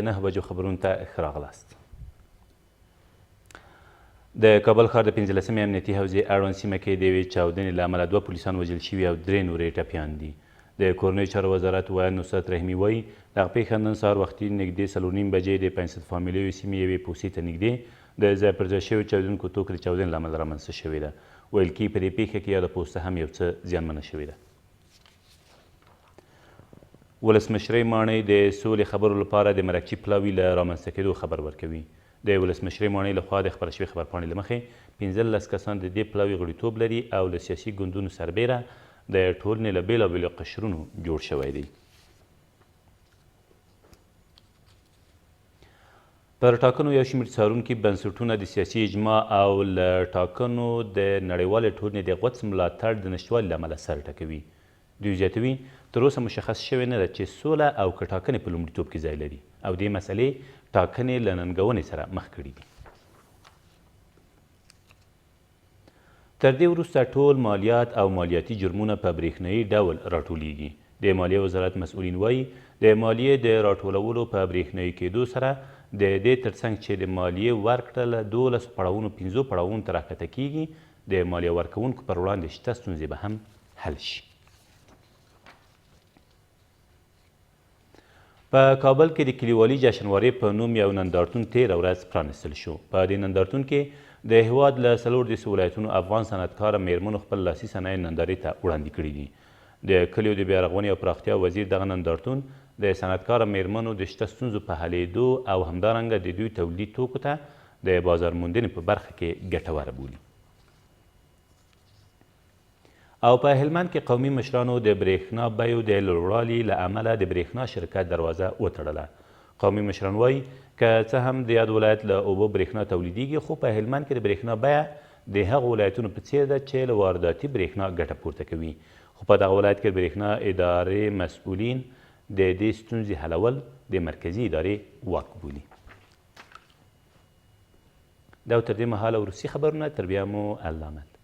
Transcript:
د 9 بجو خبرونو ته ښه راغلاست. د کابل ښار د 15مې امنیتي حوزې اړوند سیمه کې د یوې چاودنې له امله 2 پولیسان وژل شوي او 3 نورې ټپیان دي. د کورنیو چارو وزارت ویاند نصرت رحیمي وایي دغه پیښه نن سهار وختي نږدې 4:30 بجې د 500 فامیلیو سیمې یوې پوستې ته نږدې د ځای پر ځای شویو چاودونکو توکو د چاودنې له امله رامنځته شوې ده. ویل کېږي په دې پیښه کې یاده پوسته هم یو څه زیانمنه شوې ده. ولسمشرۍ ماڼۍ د سولې خبرو لپاره د مرکچي پلاوي له رامنځته کېدو خبر ورکوي. د ولسمشرۍ ماڼۍ لخوا د خپره شوې خبرپاڼې له مخې 15 کسان د دې پلاوي غړیتوب لري او له سیاسي ګوندونو سربیره د ټولنې له بېلابېلو قشرونو جوړ شوی دی. پر ټاکنو یو شمېر څارونکي بنسټونه د سیاسي اجماع او له ټاکنو د نړیوالې ټولنې د غوڅ ملاتړ د نشتوالي له امله سر ټکوي. دوی زیاتوي تر اوسه مشخص شوې نه ده چې سوله او که ټاکنې په لومړیتوب کې ځای لري او دې مسئلې ټاکنې له ننګونې سره مخ کړي دي. تر دې وروسته ټول مالیات او مالیاتي جرمونه په برېښنایي ډول راټولیږي. د مالیې وزارت مسؤلین وایي د مالیې د راټولولو په برېښنایي کېدو سره د دې ترڅنګ چې د مالیې ورکړه له 12 پړاوونو 5 پړاوونو ته راښکته کیږي د مالیه ورکوونکو پر وړاندې شته ستونزې به هم حل شي. په کابل کې د کلیوالي جشنوارې په نوم یو نندارتون تېره ورځ پرانیستل شو. په دې نندارتون کې د هېواد له 14 ولایتونو افغان صنعتکاره میرمنو خپل لاسي صنایع نندارې ته وړاندې کړي دي. د کلیو د بیارغونې او پراختیا وزیر دغه نندارتون د صنعتکاره میرمنو د شته ستونزو په حلېدو او همدارنګه د دوی تولیدي توکو ته د بازار موندنې په برخه کې ګټوره بولي. او په هلمند کې قومي مشرانو د برېښنا بیو د لوړوالي له امله د برېښنا شرکت دروازه وتړله. قومي مشران وایي که څه هم د یاد ولایت له اوبو برېښنا تولیدیږي خو په هلمند کې د برېښنا بیه د هغو ولایتونو په څیر ده چې له وارداتي برېښنا ګټه پورته کوي. خو په دغه ولایت کې د برېښنا ادارې مسؤلین د دې ستونزې حلول د مرکزي ادارې واک بولي. دا تر دې مهاله وروستي خبرونه، تر بیا مو الله امد.